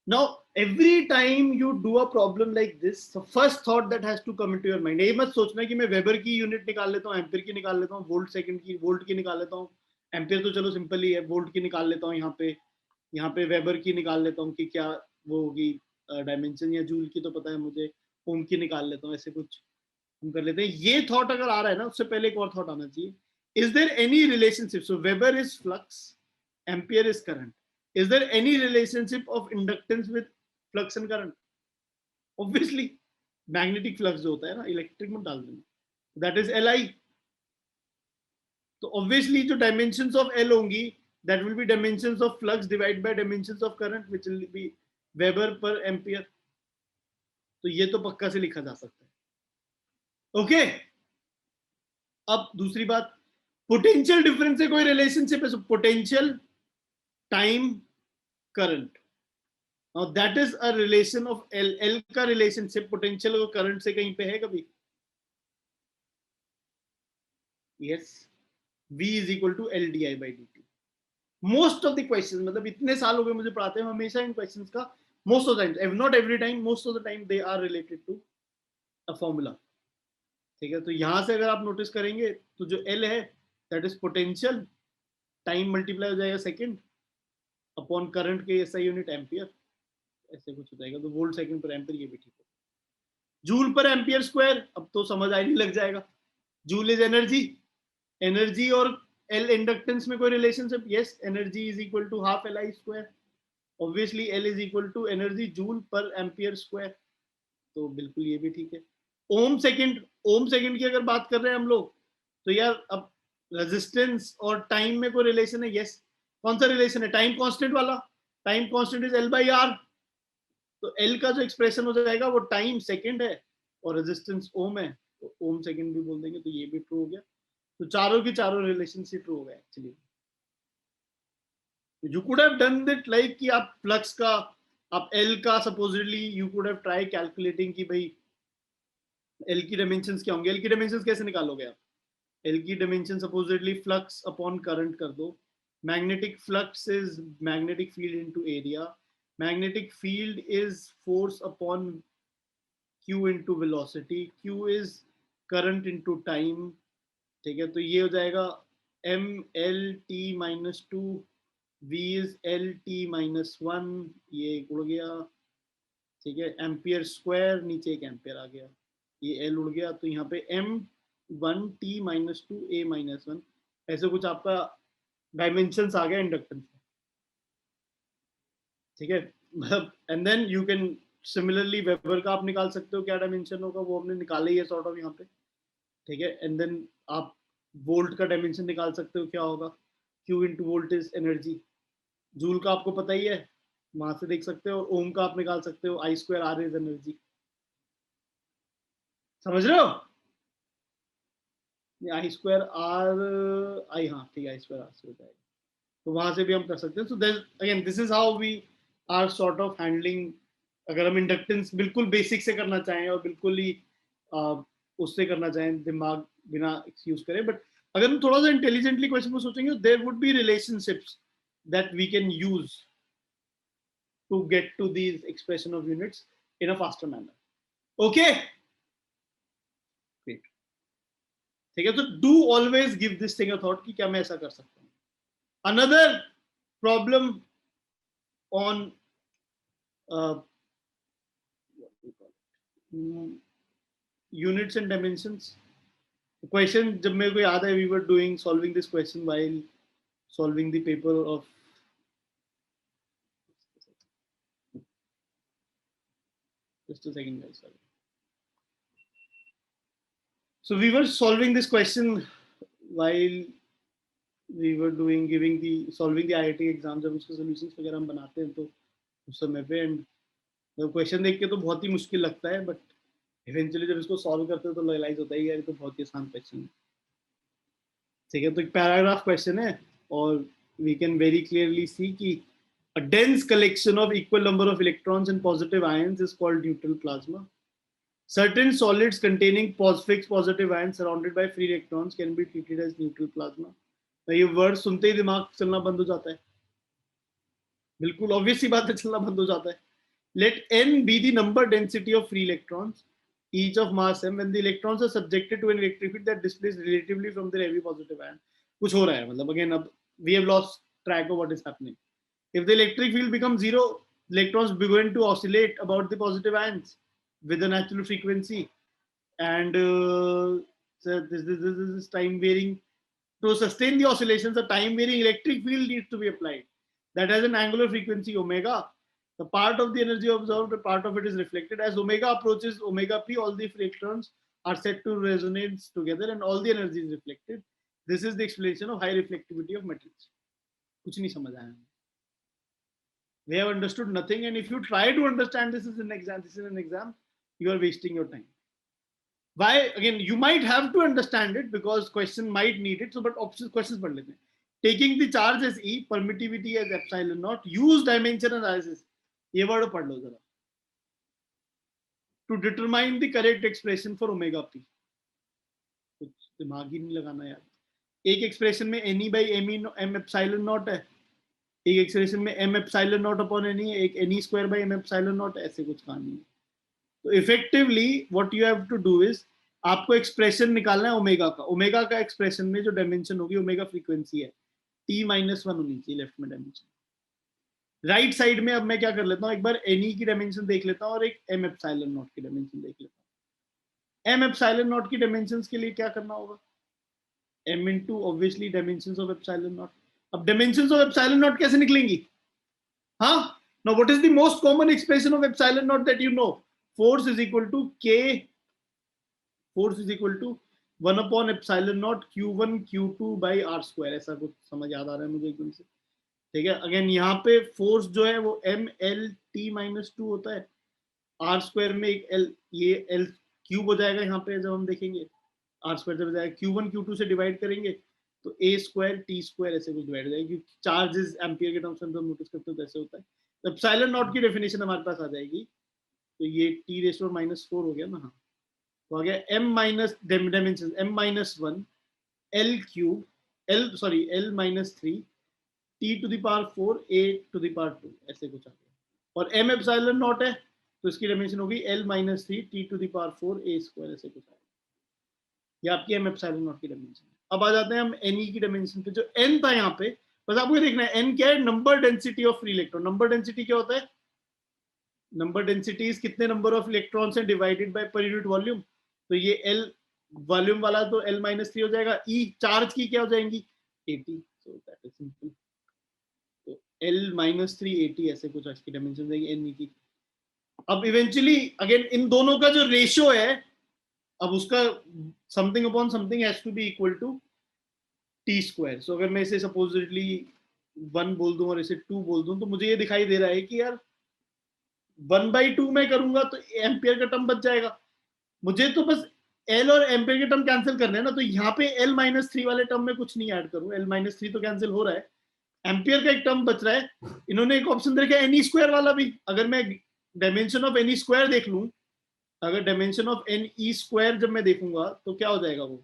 Now, every time you do a problem like this, the first thought that has to come into your mind, ये मत सोचना कि मैं वेबर की यूनिट निकाल लेता हूँ, एम्पियर की निकाल लेता हूँ, वोल्ट सेकंड की, वोल्ट की निकाल लेता हूँ, एम्पियर तो चलो सिंपल ही है, वोल्ट की निकाल लेता हूँ, यहाँ पे वेबर की निकाल लेता हूँ कि क्या वो होगी डायमेंशन, या जूल की तो पता है मुझे, ओम की निकाल लेता हूँ, ऐसे कुछ हम कर लेते हैं। ये थॉट अगर आ रहा है ना, उससे पहले एक और थॉट आना चाहिए, is there any relationship? So weber is flux, ampere is current. Is there any relationship of inductance with flux and current? Obviously, magnetic flux जो होता है ना, इलेक्ट्रिक में डाल देना, that is Li. तो obviously जो dimensions of L होंगी, that will be dimensions of flux divided by dimensions of current, which will be Weber per ampere. तो ये तो पक्का से लिखा जा सकता है। ओके, अब दूसरी बात, पोटेंशियल डिफरेंस से कोई रिलेशनशिप है? Potential time current, now that is a relation of L का रिलेशनशिप पोटेंशियल और करंट से कहीं पे है कभी? yes, V is equal to L di by dt. most of the questions, मतलब इतने साल हो गए मुझे पढ़ाते हैं, हमेशा इन क्वेश्चंस का most of the time, if not every time, most of the time they are related to a formula. ठीक है, तो यहां से अगर आप नोटिस करेंगे तो जो L है that is potential, time multiply हो जाएगा सेकंड अपॉन करंट के SI यूनिट एम्पियर, ऐसे कुछ हो जाएगा, तो वोल्ट सेकंड पर एम्पियर, ये भी ठीक है। जूल पर एम्पियर स्क्वायर, अब तो समझ आने लग जाएगा, जूल इज एनर्जी, एनर्जी और एल इंडक्टेंस में कोई relationship? Yes, energy is equal to half Li square, obviously L is equal to energy joule per ampere square, तो बिल्कुल ये भी ठीक है। ओम सेकंड, ओम सेकंड की अगर बात कर रहे हैं हम लोग, तो यार अब रेजिस्टेंस और टाइम में कोई रिलेशन है? यस, कौन सा रिलेशन है? टाइम कांस्टेंट वाला, time constant is L by R, तो L का जो एक्सप्रेशन हो जाएगा वो टाइम सेकंड है और रेजिस्टेंस ओम है, तो ओम सेकंड भी बोल देंगे, तो ये भी ट्रू हो गया। तो चारों की चारों रिलेशनशिप ट्रू हो गया actually. You could have done that like कि आप फ्लक्स का, आप L का supposedly you could have try calculating कि भाई L की डायमेंशंस क्या होंगे। L की डायमेंशंस कैसे निकालोगे आप? L की dimension supposedly flux upon current कर दो, magnetic flux is magnetic field into area, magnetic field is force upon q into velocity, q is current into time, ठीक है, तो ये हो जाएगा m l t minus 2, v is l t minus 1, ये उड़ गया, ठीक है, एम्पियर स्क्वायर, नीचे एक एम्पियर आ गया, ये l उड़ गया, तो यहाँ पे m1 t minus 2 a minus 1, ऐसे कुछ आपका डायमेंशंस आ गया इंडक्टेंस, ठीक है, मतलब and then you can similarly weber का आप निकाल सकते हो क्या डायमेंशन होगा, वो हमने निकाला ही है सॉर्ट ऑफ यहाँ पे, ठीक है, एंड देन आप वोल्ट का डायमेंशन निकाल सकते हो क्या होगा, Q into volt is energy, joule का आपको पता ही है, वहां से देख सकते हो, ओम का आप निकाल सकते हो, I square R is energy, समझ रहे हो? I स्क्वायर R I, हाँ ठीक है, I स्क्वायर R से हो जाएगा, तो वहां से भी हम कर सकते हैं। So again this is how we are sort of handling, अगर हम इंडक्टेंस बिल्कुल बेसिक से करना चाहें और बिल्कुल ही उससे करना चाहें, दिमाग बिना यूज करें, बट अगर हम थोड़ा सा इंटेलिजेंटली क्वेश्चन को सोचेंगे, there would be relationships that we can use to get to these expression of units in a faster manner. Okay, great, ठीक है, तो do always give this thing a thought कि क्या मैं ऐसा कर सकता हूँ। Another problem on units and dimensions. Question जब मेरे को याद है, we were doing solving this question while solving the paper of, just a second guys, sorry. So we were solving this question while we were doing giving the solving the IIT exam. जब उसके solutions वगैरह हम बनाते हैं तो उस समय पे, एंड क्वेश्चन देख के तो बहुत ही मुश्किल लगता है, बट इवेंचुअली जब इसको सॉल्व करते हैं तो रियलाइज होता है यार ये तो बहुत ही आसान क्वेश्चन है. ठीक है, तो एक पैराग्राफ क्वेश्चन है और we can very clearly see कि a dense collection of equal number of electrons and positive ions is called neutral plasma. Certain solids containing fixed positive ions surrounded by free electrons can be treated as neutral plasma. तो ये वर्ड सुनते ही दिमाग चलना बंद हो जाता है, बिल्कुल ऑब्वियस सी बात है, चलना बंद हो जाता है. Let n be the number density of free electrons, each of mass m, when the electrons are subjected to an electric field that displays relatively from their heavy positive ion. कुछ हो रहा है, मतलब again अब we have lost track of what is happening. If the electric field becomes zero, electrons begin to oscillate about the positive ions with a natural frequency, and so this is time varying. To sustain the oscillations, a time varying electric field needs to be applied that has an angular frequency omega. The part of the energy observed, a part of it is reflected. As omega approaches omega p, all the electrons are set to resonance together and all the energy is reflected. This is the explanation of high reflectivity of metals. कुछ नहीं समझ आया. We have understood nothing, and if you try to understand this is an exam, you are wasting your time. Why? Again, you might have to understand it because question might need it. So, but options questions पढ़ लेते हैं. Taking the charge as E, permittivity as epsilon naught, use dimension analysis. ये word पढ़ लो जरा. To determine the correct expression for omega p. कुछ दिमाग ही नहीं लगाना यार. एक एक्सप्रेशन में Ne by m epsilon naught है, एक एक्सप्रेशन में m epsilon naught upon Ne है, एक Ne square by m epsilon naught, ऐसे कुछ कहानी है. तो effectively what you have to do is, आपको एक्सप्रेशन निकालना है ओमेगा का. ओमेगा का एक्सप्रेशन में जो डायमेंशन होगी, ओमेगा फ्रीक्वेंसी है, t-1 होनी चाहिए लेफ्ट में डायमेंशन. राइट साइड में अब मैं क्या कर लेता हूँ, एक बार Ne की डायमेंशन देख लेता हूँ और एक m epsilon naught की डायमेंशन देख लेता हूँ. m epsilon naught की डायमेंशंस के लिए क्या करना होगा, m into obviously dimensions of epsilon naught. अब dimensions of epsilon naught कैसे निकलेंगी? हाँ, now what is the most common expression of epsilon naught that you know? Force is equal to k, force is equal to 1 upon epsilon naught q1 q2 by r square. ऐसा कुछ समझ याद आ रहा है मुझे एकदम से. ठीक है, अगेन यहाँ पे फोर्स जो है वो m l t minus 2 होता है, r square में एक l, ये l क्यूब हो जाएगा यहाँ पे जब हम देखेंगे, r square जब जाएगा q1 q2 से डिवाइड करेंगे तो a square t square ऐसे कुछ डिवाइड हो जाएगी, क्योंकि चार्जेस एम्पियर के टर्म्स में हम नोटिस करते हो ऐसे होता है. तो एप्सिलॉन नॉट की डेफिनेशन हमारे पास आ जाएगी, तो ये t raised to -4 हो गया ना. हाँ, तो आ गया m minus dimension m-1 l cube l-3 t to the power 4 a to the power 2 ऐसे कुछ आ गया. और m एप्सिलॉन नॉट है तो इसकी डायमेंशन होगी l-3 t to the power 4 a square ऐसे कुछ आएगा. ये आपकी m एप्सिलॉन नॉट की डायमेंशन. अब आ जाते हैं हम Ne की डायमेंशन पे. जो n था यहाँ पे, बस आपको देखना है n क्या है, number density of free electron. Number density क्या होता है, नंबर डेंसिटी इज कितने नंबर ऑफ इलेक्ट्रॉन्स हैं divided by per unit volume. तो ये l वॉल्यूम वाला तो l-3 हो जाएगा. E चार्ज की क्या हो जाएंगी, 80. सो दैट इज सिंपल. तो l-3 80 ऐसे कुछ इसकी डायमेंशन देगी Ne की. अब इवेंचुअली अगेन इन दोनों का जो रेशियो है, अब उसका something upon something has to be equal to t square. So अगर मैं इसे सपोजिटली 1 बोल दूं और इसे 2 बोल दूं, तो मुझे ये दिखाई दे रहा है कि यार 1/2 में करूंगा तो एम्पियर का टर्म बच जाएगा. मुझे तो बस l और एम्पियर के टर्म कैंसिल करने हैं ना, तो यहाँ पे l-3 वाले टर्म में कुछ नहीं ऐड करूं. l-3 तो कैंसिल हो रहा है, एम्पियर का एक टर्म बच रहा है. इन्होंने एक ऑप्शन देखा Ne स्क्वायर वाला भी. अगर मैं डायमेंशन ऑफ Ne स्क्वायर देख लूं, अगर डायमेंशन ऑफ Ne स्क्वायर जब मैं देखूंगा तो क्या हो जाएगा, वो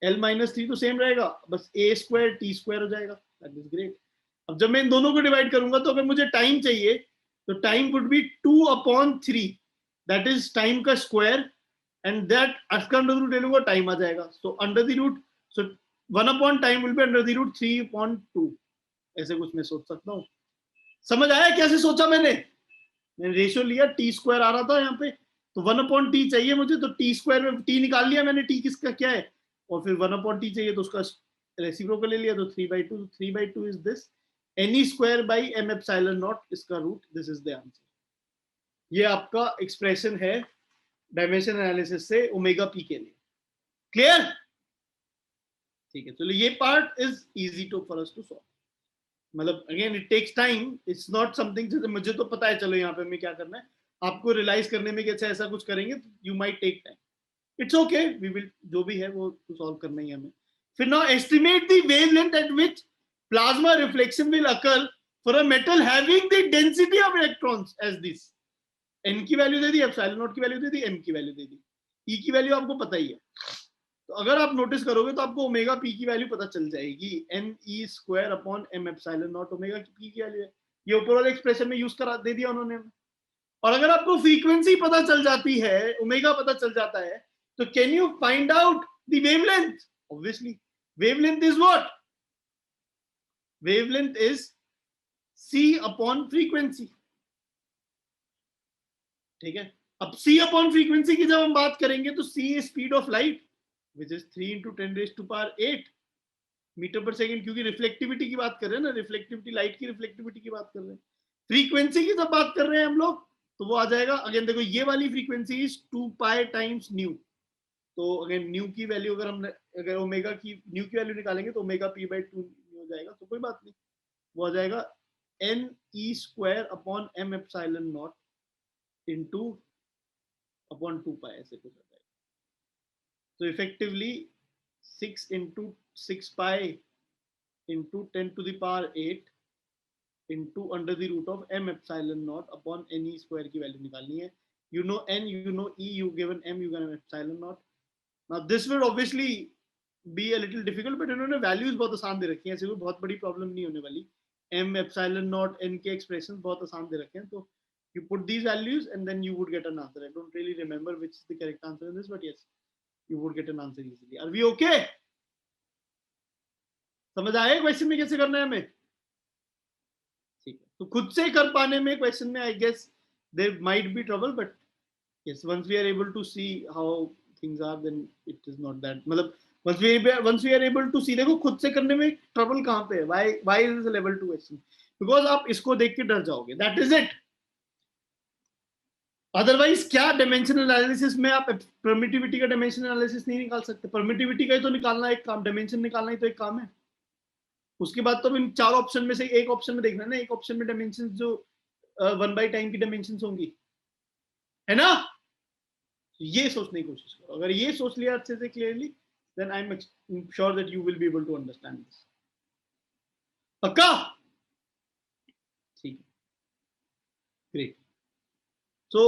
l-3 तो सेम रहेगा, बस a स्क्वायर t स्क्वायर हो जाएगा. That is great. अब जब मैं इन दोनों को डिवाइड करूंगा तो अगर मुझे टाइम चाहिए तो time would be 2/3, that is time का स्क्वायर, एंड दैट इसका अंडर रूट ले लूंगा, टाइम आ जाएगा. So under the root, so 1/time will be under the root 3/2. ऐसे कुछ मैं सोच सकता हूँ. समझ आया कैसे सोचा मैंने रेशियो लिया, t स्क्वायर आ रहा था यहाँ पे, तो 1/t चाहिए मुझे, तो t स्क्वायर में t निकाल लिया मैंने, t किसका क्या है, और फिर 1/t चाहिए तो उसका रेसिप्रोकल ले लिया, तो 3/2, 3/2 is this any square by m epsilon naught इसका root, this is the answer. ये आपका एक्सप्रेशन है डायमेंशन एनालिसिस से ओमेगा पी के लिए। क्लियर? ठीक है, चलो ये part is easy to for us to solve. मतलब again it takes time, it's not something जैसे मुझे तो पता है चलो यहाँ पे हमें क्या करना है, आपको रियलाइज करने में कि अच्छा ऐसा कुछ करेंगे तो you might take time, it's okay, we will जो भी है वो तो सॉल्व करना ही है हमें। फिर now estimate the wavelength at which plasma reflection will occur for a metal having the density of electrons as this. n की वैल्यू दे दी, एप्सिलॉन नॉट की वैल्यू दे दी, m की वैल्यू दे दी, e की वैल्यू आपको पता ही है। तो अगर आप नोटिस करोगे तो आपको ओमेगा पी की वैल्यू पता चल जाएगी, ne square upon m epsilon not omega की पी की वैल्यू है, ये ऊपर वाले एक्सप्रेशन में यूज करा दे दिया उन्होंने। और अगर आपको फ्रीक्वेंसी पता चल जाती है, ओमेगा पता चल जाता है, तो can you find out the wavelength? Obviously wavelength is what? Wavelength is c upon frequency. ठीक है, अब c अपॉन फ्रीक्वेंसी की जब हम बात करेंगे तो c is speed of light which is 3 × 10⁸ metre per second, क्योंकि रिफ्लेक्टिविटी की बात कर रहे हैं ना, रिफ्लेक्टिविटी, लाइट की रिफ्लेक्टिविटी की बात कर रहे हैं। फ्रीक्वेंसी की जब बात कर रहे हैं हम लोग तो वो आ जाएगा, अगेन देखो ये वाली फ्रीक्वेंसी इज 2π टाइम्स न्यू, तो अगेन न्यू की वैल्यू अगर ओमेगा की न्यू की वैल्यू निकालेंगे तो ओमेगा p/2 हो जाएगा, तो कोई बात नहीं, वो आ जाएगा ne square upon m epsilon naught into upon 2π, ऐसे कुछ आ जाएगा। तो effectively 6 × 6π into 10⁸ into under the root of m epsilon naught upon ne square की वैल्यू निकालनी है। You know n, you know e, you given m, you given epsilon naught. Now this will obviously be a little difficult, but इन्होंने वैल्यूज बहुत आसान दे रखी हैं, ऐसे कोई बहुत बड़ी प्रॉब्लम नहीं होने वाली। m epsilon naught n के एक्सप्रेशन बहुत आसान दे रखे हैं, तो you put these values and then you would get an answer. I don't really remember which is the correct answer in this, but yes, you would get an answer easily. Are we okay? समझ आए क्वेश्चन में कैसे करना है हमें? ठीक है, तो खुद से कर पाने में क्वेश्चन में I guess there might be trouble, but yes once we are able to see how things are then it is not that, मतलब once we are able to see, देखो खुद से करने में ट्रबल कहां पे है, why is this a level 2 question? Because आप इसको देख के डर जाओगे, दैट इज इट। अदरवाइज क्या डायमेंशन एनालिसिस में आप परमिटिविटी का डायमेंशन एनालिसिस नहीं निकाल सकते? परमिटिविटी का ही तो निकालना एक काम, डायमेंशन निकालना ही तो एक काम है। उसके बाद तो इन चार ऑप्शन में से एक ऑप्शन में देखना है ना, एक ऑप्शन में डायमेंशन जो 1/टाइम की डायमेंशन होंगी, है ना? ये सोचने की कोशिश करो, अगर ये सोच लिया अच्छे से clearly, then I am sure that you will be able to understand this. पक्का? ठीक है, ग्रेट। सो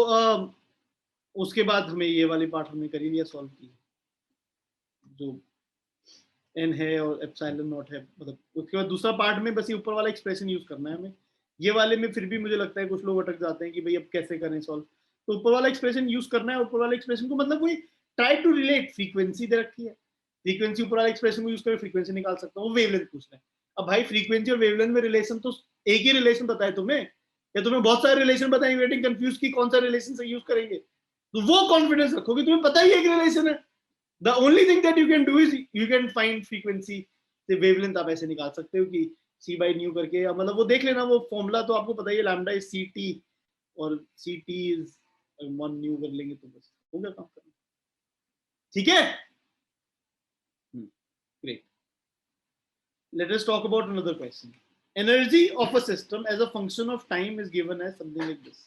उसके बाद हमें ये वाली पार्ट हमने कर ही लिया, सॉल्व की, जो n है और एप्सिलॉन नॉट है, मतलब उसके बाद दूसरा पार्ट में बस ये ऊपर वाला एक्सप्रेशन यूज करना है हमें। ये वाले में फिर भी मुझे लगता है कुछ लोग अटक जाते हैं कि भाई अब कैसे करें सॉल्व, तो ऊपर वाला एक्सप्रेशन यूज करना है। ऊपर वाले एक्सप्रेशन को मतलब कोई ट्राई टू रिलेट, फ्रीक्वेंसी दे रखी है, फ्रीक्वेंसी ऊपर वाला एक्सप्रेशन को यूज करके फ्रीक्वेंसी निकाल सकता हूँ, वेवलेंथ पूछ रहे हैं। अब भाई फ्रीक्वेंसी और वेवलेंथ में रिलेशन तो एक ही रिलेशन बताए तुम्हें, या तुम्हें बहुत सारे रिलेशन बताए, वेटिंग कंफ्यूज की कौन सा रिलेशन से यूज करेंगे, तो वो कॉन्फिडेंस रखोगे, तुम्हें पता ही एक रिलेशन है। The only thing that you can do is you can find frequency, the wavelength आप ऐसे निकाल सकते हो कि c/nu करके, या मतलब वो देख लेना, वो फॉर्मूला तो आपको पता ही है, लैम्डा इज ct और ct इज 1 nu कर लेंगे तो बस हो गया काम करना। ठीक है, great. Let us talk about another question. Energy of a system as a function of time is given as something like this.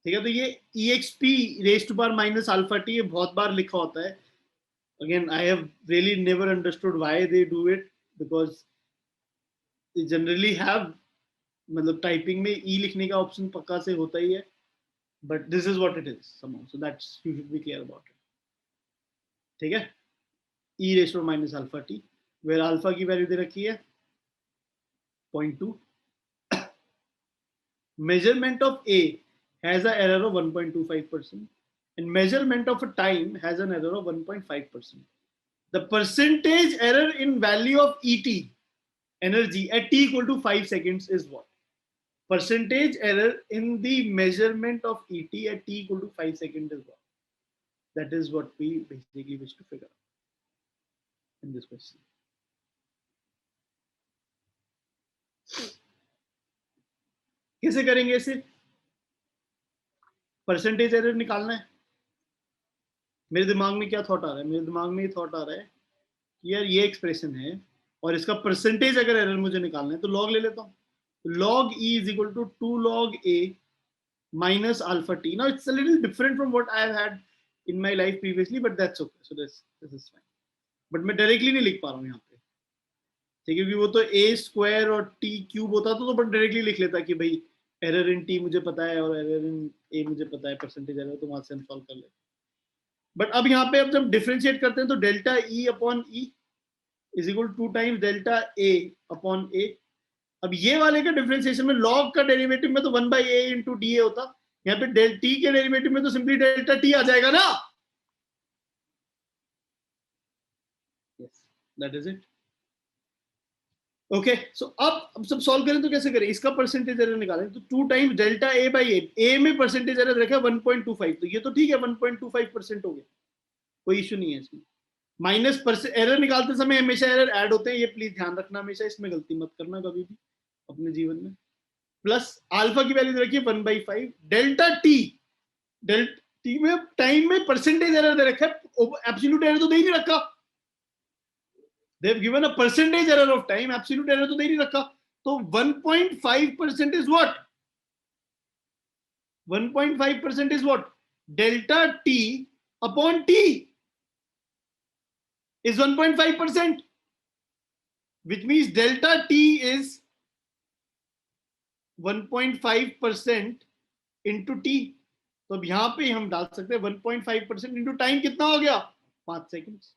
ठीक है, तो ये exp raised to power minus alpha t, ये बहुत बार लिखा होता है। Again, I have really never understood why they do it, because they generally have, मतलब टाइपिंग में e लिखने का ऑप्शन पक्का से होता ही है, but this is what it is somehow, so that's you should be clear about it. ठीक है, e raised to power minus alpha t, where alpha की वैल्यू दे रखी है 0.2. Measurement of a has an error of 1.25%. and measurement of a time has an error of 1.5%. The percentage error in value of ET, energy, at t equal to 5 seconds is what? percentage error in the measurement of ET at t equal to 5 seconds is what? That is what we basically wish to figure out in this question. कैसे करेंगे इसे? परसेंटेज एरर निकालना है. मेरे दिमाग में क्या थॉट आ रहा है? मेरे दिमाग में ये थॉट आ रहा है कि यार ये एक्सप्रेशन है और इसका परसेंटेज अगर एरर मुझे निकालना है तो लॉग ले लेता हूँ. log e is equal to 2 log a minus alpha t. Now it's a little different from what I have had in my life previously, but that's okay. So this is fine. But मैं डायरेक्टली नहीं लिख पा रहा हूँ यहाँ पे, ठीक है, क्योंकि वो तो a स्क्वायर और t क्यूब होता तो बट डायरेक्टली लिख लेता कि भाई एरर इन t मुझे पता है और एरर इन a मुझे पता है, परसेंटेज एरर, तो वहां से हम सॉल्व कर लेते. बट अब यहाँ पे अब जब डिफरेंशिएट करते हैं तो delta e upon e is equal two times delta a upon a. अब ये वाले का डिफरेंशिएशन में लॉग का डेरिवेटिव में तो 1 by a into da होता, यहाँ पे डेल t के डेरिवेटिव में तो सिंपली डेल्टा t आ जाएगा ना. Yes, that is it. Okay, so अब सब सॉल्व करें तो कैसे करें? इसका परसेंटेज एरर निकालें तो 2 times delta a by a में परसेंटेज एरर रखा 1.25, तो ये तो ठीक है 1.25% हो गया, कोई इश्यू नहीं है इसमें. माइनस एरर निकालते समय हमेशा एरर ऐड होते हैं, ये प्लीज ध्यान रखना, हमेशा इसमें गलती मत करना कभी भी अपने जीवन में. प्लस अल्फा की वैल्यू रखिए 1/5 डेल्टा टी में टाइम में परसेंटेज एरर दे रखा है, एब्सोल्यूट एरर तो दे ही नहीं रखा. They have given a percentage error of time, absolute error तो दे ही नहीं रखा. तो 1.5% is what? 1.5% is what? Delta T upon T is 1.5%, which means delta t is 1.5% into t. तो अब यहां पे हम डाल सकते हैं 1.5% into टाइम कितना हो गया? 5 सेकंड्स.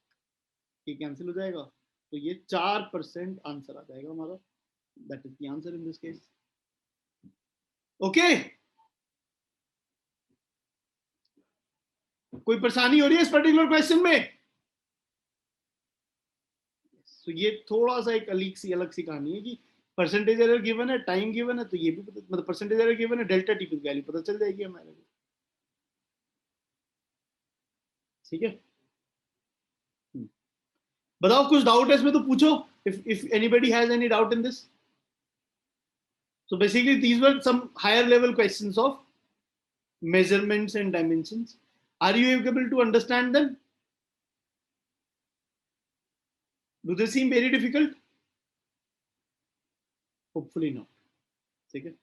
ये कैंसिल हो जाएगा तो ये 4% आंसर आ जाएगा हमारा. That is the answer in this case. Okay, कोई परेशानी हो रही है इस पर्टिकुलर क्वेश्चन में? तो ये थोड़ा सा एक अलग सी कहानी है कि परसेंटेज एरर गिवन है, टाइम गिवन है, तो ये भी मतलब परसेंटेज एरर गिवन है, डेल्टा टी की वैल्यू पता चल जाएगी हमारे को. ठीक है, बताओ कुछ डाउट है इसमें तो पूछो, if anybody has any doubt in this. So basically these were some higher level questions of measurements and dimensions. Are you able to understand them? Do they seem very difficult? Hopefully not. ठीक है.